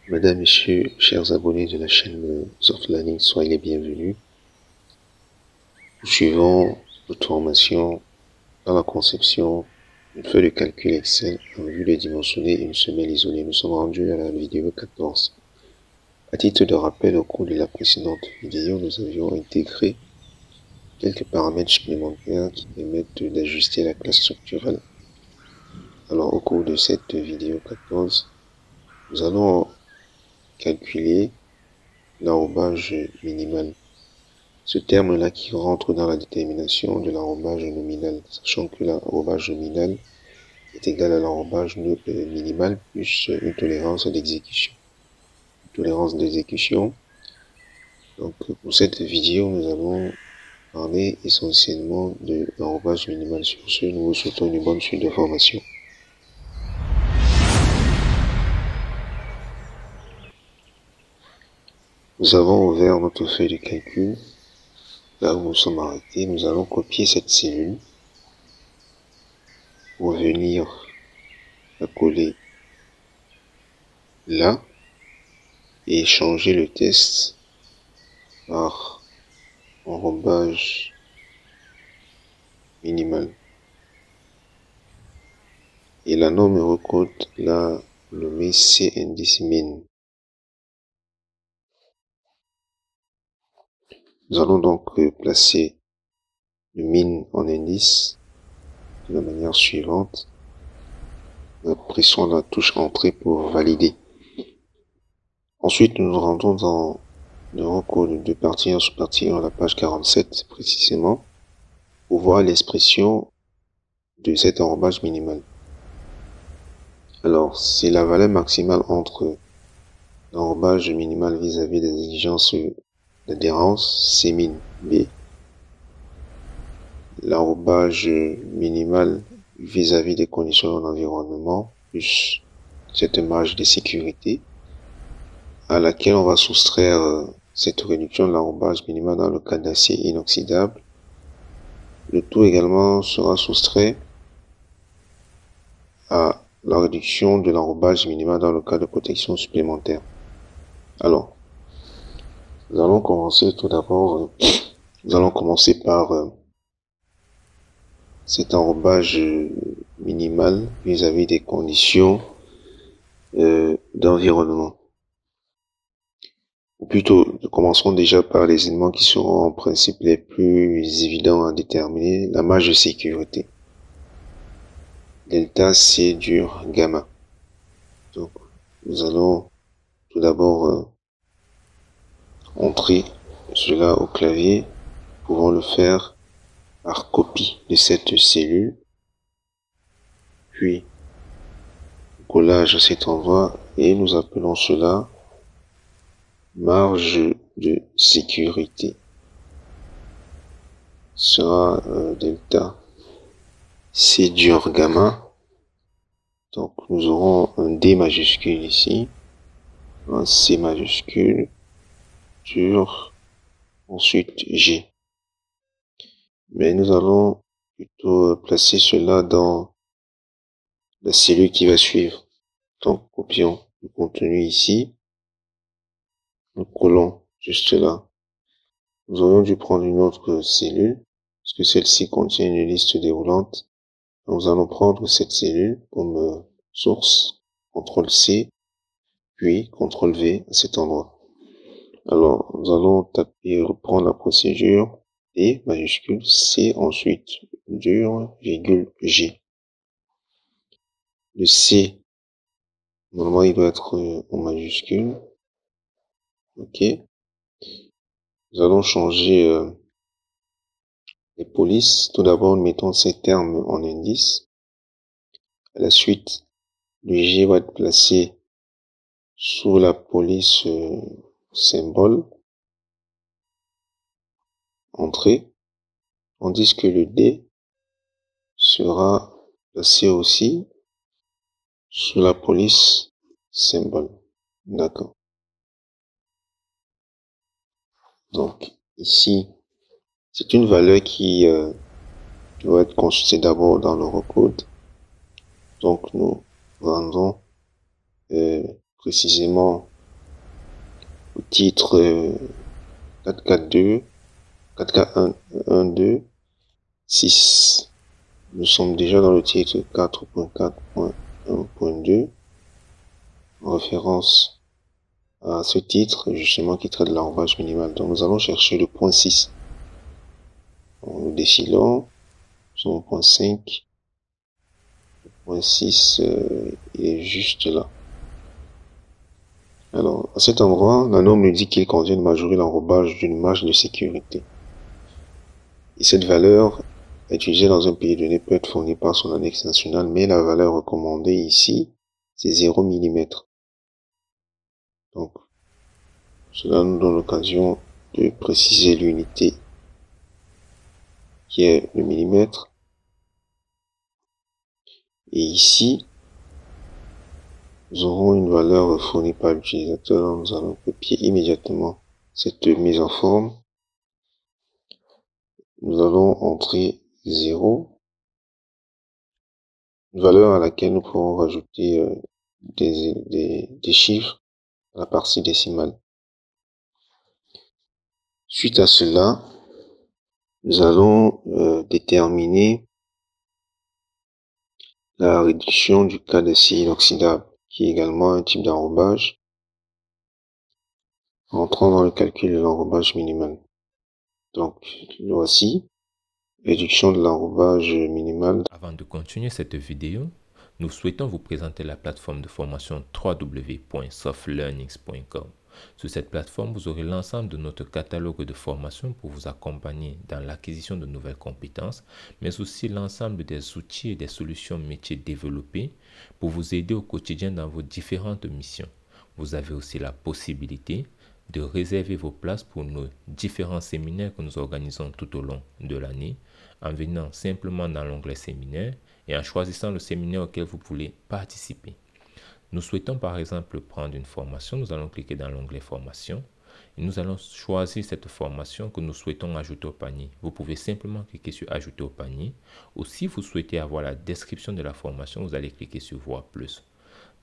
Madame, Messieurs, chers abonnés de la chaîne Soft Learning, soyez les bienvenus. Nous suivons notre formation dans la conception d'une feuille de calcul Excel en vue de dimensionner une semelle isolée. Nous sommes rendus à la vidéo 14. À titre de rappel, au cours de la précédente vidéo, nous avions intégré quelques paramètres supplémentaires qui permettent d'ajuster la classe structurelle. Alors, au cours de cette vidéo 14, nous allons calculer l'arrobage minimal. Ce terme-là qui rentre dans la détermination de l'arrobage nominal, sachant que l'arrobage nominal est égal à l'arrobage minimal plus une tolérance d'exécution. Donc pour cette vidéo, nous allons parler essentiellement de l'arrobage minimal. Sur ce, nous vous souhaitons une bonne suite de formation. Nous avons ouvert notre feuille de calcul. Là où nous sommes arrêtés, nous allons copier cette cellule pour venir la coller là et changer le test par enrobage minimal. Et la norme Eurocode, là, le met C indice min. Nous allons donc placer le min en indice de la manière suivante. Nous pressons la touche entrée pour valider. Ensuite, nous nous rendons dans l'Eurocode de partie 1 sous partie 1 à la page 47 précisément pour voir l'expression de cet enrobage minimal. Alors, c'est la valeur maximale entre l'enrobage minimal vis-à-vis des exigences d'adhérence, C min B, l'arrobage minimal vis-à-vis des conditions de l'environnement, plus cette marge de sécurité, à laquelle on va soustraire cette réduction de l'arrobage minimal dans le cas d'acier inoxydable. Le tout également sera soustrait à la réduction de l'arrobage minimal dans le cas de protection supplémentaire. Alors, nous allons commencer tout d'abord, par cet enrobage minimal vis-à-vis des conditions d'environnement. Ou plutôt, nous commencerons déjà par les éléments qui seront en principe les plus évidents à déterminer, la marge de sécurité. Delta C dur gamma. Donc, nous allons tout d'abord entrer cela au clavier, pouvons le faire par copie de cette cellule, puis collage à cet endroit, et nous appelons cela marge de sécurité. Sera delta C dur gamma. Donc nous aurons un D majuscule ici, un C majuscule, dur, ensuite G. Mais nous allons plutôt placer cela dans la cellule qui va suivre. Donc copions le contenu ici, nous collons juste là. Nous aurions dû prendre une autre cellule, parce que celle-ci contient une liste déroulante. Nous allons prendre cette cellule comme source, CTRL-C, puis CTRL-V à cet endroit. Alors, nous allons taper, reprendre la procédure, D majuscule, C, ensuite dur, virgule, G. Le C, normalement, il doit être en majuscule. OK. Nous allons changer les polices. Tout d'abord, nous mettons ces termes en indice. À la suite, le G va être placé sous la police symbole, entrée, tandis que le D sera placé aussi sous la police symbole. D'accord. Donc, ici, c'est une valeur qui doit être consultée d'abord dans l'Eurocode. Donc, nous rendons précisément au titre 4K2, 4K1.2, 6. Nous sommes déjà dans le titre 4.4.1.2, en référence à ce titre, justement, qui traite de l'enrobage minimal. Donc, nous allons chercher le point 6. En nous défilant, nous sommes au point 5. Le point 6, il est juste là. Alors, à cet endroit, la norme nous dit qu'il convient de majorer l'enrobage d'une marge de sécurité. Et cette valeur utilisée dans un pays donné peut être fournie par son annexe nationale, mais la valeur recommandée ici, c'est 0 mm. Donc, cela nous donne l'occasion de préciser l'unité qui est le millimètre. Et ici, nous aurons une valeur fournie par l'utilisateur. Nous allons copier immédiatement cette mise en forme. Nous allons entrer 0, une valeur à laquelle nous pourrons rajouter des chiffres à la partie décimale. Suite à cela, nous allons déterminer la réduction du cas d'acier inoxydable, qui est également un type d'enrobage, entrant dans le calcul de l'enrobage minimal. Donc, voici, réduction de l'enrobage minimal. Avant de continuer cette vidéo, nous souhaitons vous présenter la plateforme de formation www.softlearnings.com. Sur cette plateforme, vous aurez l'ensemble de notre catalogue de formations pour vous accompagner dans l'acquisition de nouvelles compétences, mais aussi l'ensemble des outils et des solutions métiers développés pour vous aider au quotidien dans vos différentes missions. Vous avez aussi la possibilité de réserver vos places pour nos différents séminaires que nous organisons tout au long de l'année, en venant simplement dans l'onglet séminaire et en choisissant le séminaire auquel vous voulez participer. Nous souhaitons par exemple prendre une formation, nous allons cliquer dans l'onglet formation et nous allons choisir cette formation que nous souhaitons ajouter au panier. Vous pouvez simplement cliquer sur ajouter au panier, ou si vous souhaitez avoir la description de la formation, vous allez cliquer sur voir plus.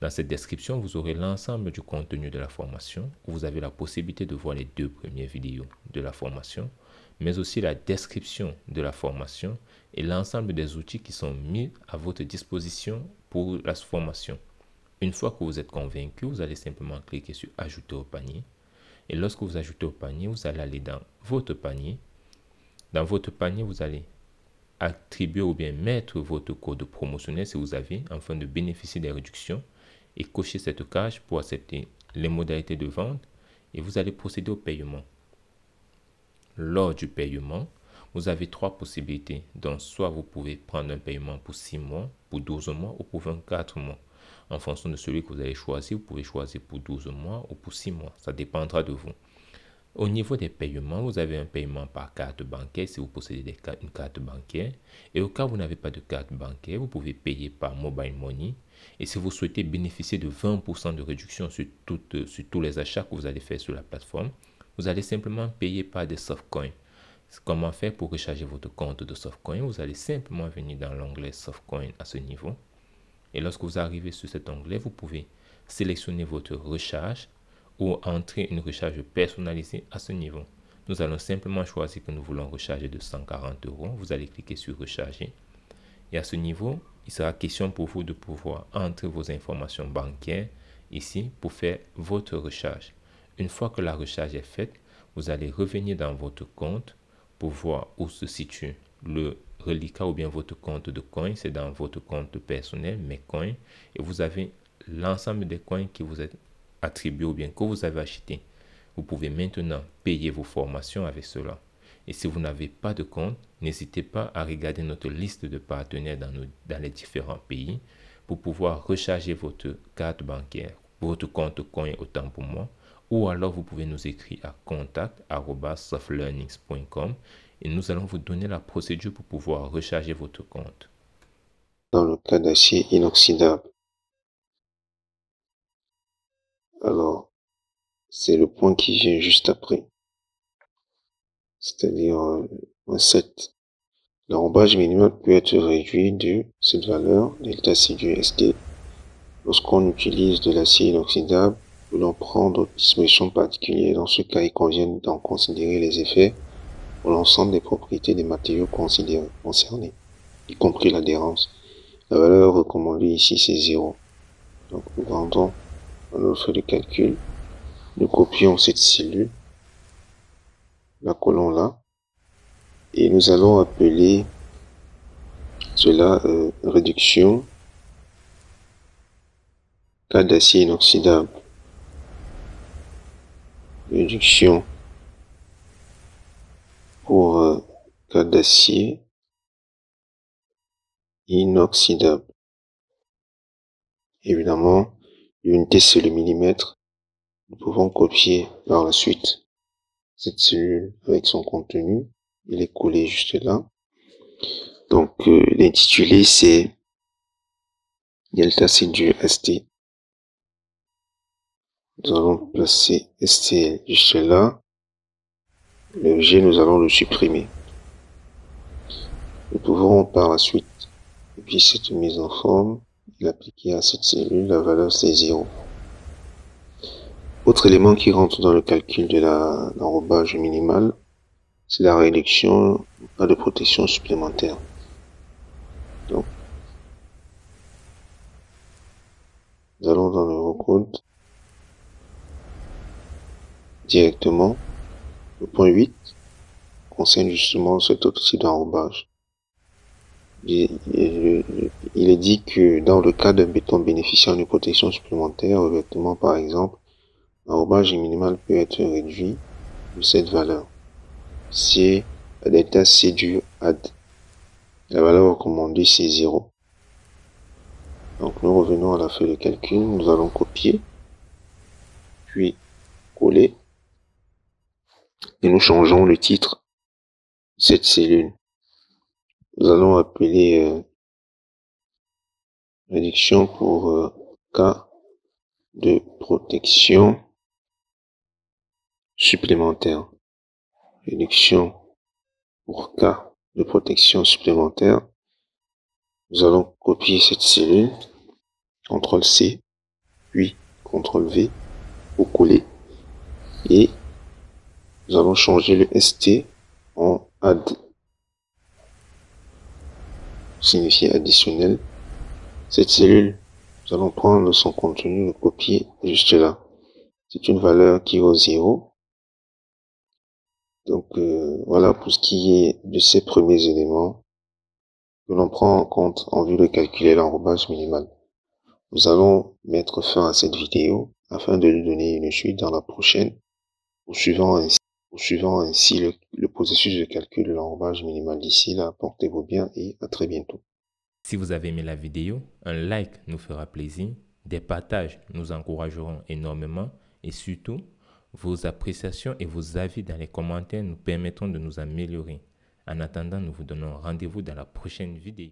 Dans cette description, vous aurez l'ensemble du contenu de la formation. Vous avez la possibilité de voir les 2 premières vidéos de la formation, mais aussi la description de la formation et l'ensemble des outils qui sont mis à votre disposition pour la formation. Une fois que vous êtes convaincu, vous allez simplement cliquer sur ajouter au panier. Et lorsque vous ajoutez au panier, vous allez aller dans votre panier. Dans votre panier, vous allez attribuer ou bien mettre votre code promotionnel si vous avez, afin de bénéficier des réductions, et cocher cette case pour accepter les modalités de vente et vous allez procéder au paiement. Lors du paiement, vous avez 3 possibilités. Donc, soit vous pouvez prendre un paiement pour 6 mois, pour 12 mois ou pour 24 mois. En fonction de celui que vous allez choisir, vous pouvez choisir pour 12 mois ou pour 6 mois. Ça dépendra de vous. Au niveau des paiements, vous avez un paiement par carte bancaire si vous possédez une carte bancaire. Et au cas où vous n'avez pas de carte bancaire, vous pouvez payer par mobile money. Et si vous souhaitez bénéficier de 20% de réduction sur tous les achats que vous allez faire sur la plateforme, vous allez simplement payer par des softcoins. Comment faire pour recharger votre compte de softcoin? Vous allez simplement venir dans l'onglet softcoin à ce niveau. Et lorsque vous arrivez sur cet onglet, vous pouvez sélectionner votre recharge ou entrer une recharge personnalisée à ce niveau. Nous allons simplement choisir que nous voulons recharger de 140 €. Vous allez cliquer sur recharger. Et à ce niveau, il sera question pour vous de pouvoir entrer vos informations bancaires ici pour faire votre recharge. Une fois que la recharge est faite, vous allez revenir dans votre compte pour voir où se situe le reliquat ou bien votre compte de coins. C'est dans votre compte personnel, mes coins, et vous avez l'ensemble des coins qui vous est attribué ou bien que vous avez acheté. Vous pouvez maintenant payer vos formations avec cela. Et si vous n'avez pas de compte, n'hésitez pas à regarder notre liste de partenaires dans les différents pays pour pouvoir recharger votre carte bancaire, votre compte coin autant pour moi, ou alors vous pouvez nous écrire à contact@softlearnings.com et nous allons vous donner la procédure pour pouvoir recharger votre compte. Dans le cas d'acier inoxydable, alors c'est le point qui vient juste après, c'est-à-dire 7. L'enrobage minimal peut être réduit de cette valeur, delta C du ST, lorsqu'on utilise de l'acier inoxydable voulant prendre disposition particulière. Dans ce cas, il convient d'en considérer les effets pour l'ensemble des propriétés des matériaux concernés, y compris l'adhérence. La valeur recommandée ici, c'est 0. Donc, nous rendons à notre feuille de calcul. Nous copions cette cellule, la collons là, et nous allons appeler cela réduction cas d'acier inoxydable. Réduction pour cas d'acier inoxydable. Évidemment, l'unité c'est le millimètre. Nous pouvons copier par la suite cette cellule avec son contenu. Il est collé juste là. Donc l'intitulé c'est delta C dur ST. Nous allons placer ST juste là. Le G, nous allons le supprimer. Nous pouvons par la suite copier cette mise en forme et l'appliquer à cette cellule. La valeur c'est 0. Autre élément qui rentre dans le calcul de l'enrobage minimal, c'est la réduction à de protection supplémentaire. Donc, nous allons dans le recode directement. Le point 8 concerne justement cet autre type d'enrobage. Il est dit que dans le cas d'un béton bénéficiant d'une protection supplémentaire, revêtement par exemple, l'enrobage minimal peut être réduit de cette valeur. C'est la delta C dur add. La valeur recommandée c'est 0. Donc nous revenons à la feuille de calcul, nous allons copier, puis coller, et nous changeons le titre de cette cellule. Nous allons appeler réduction pour cas de protection supplémentaire. Réduction pour cas de protection supplémentaire. Nous allons copier cette cellule, CTRL C, puis CTRL V pour coller, et nous allons changer le ST en add, signifie additionnel. Cette cellule, nous allons prendre son contenu, le copier juste là. C'est une valeur qui vaut 0. Donc voilà pour ce qui est de ces premiers éléments que l'on prend en compte en vue de calculer l'enrobage minimal. Nous allons mettre fin à cette vidéo afin de lui donner une suite dans la prochaine, poursuivant ainsi le processus de calcul de l'enrobage minimal. D'ici là, portez-vous bien et à très bientôt. Si vous avez aimé la vidéo, un like nous fera plaisir, des partages nous encourageront énormément et surtout, vos appréciations et vos avis dans les commentaires nous permettront de nous améliorer. En attendant, nous vous donnons rendez-vous dans la prochaine vidéo.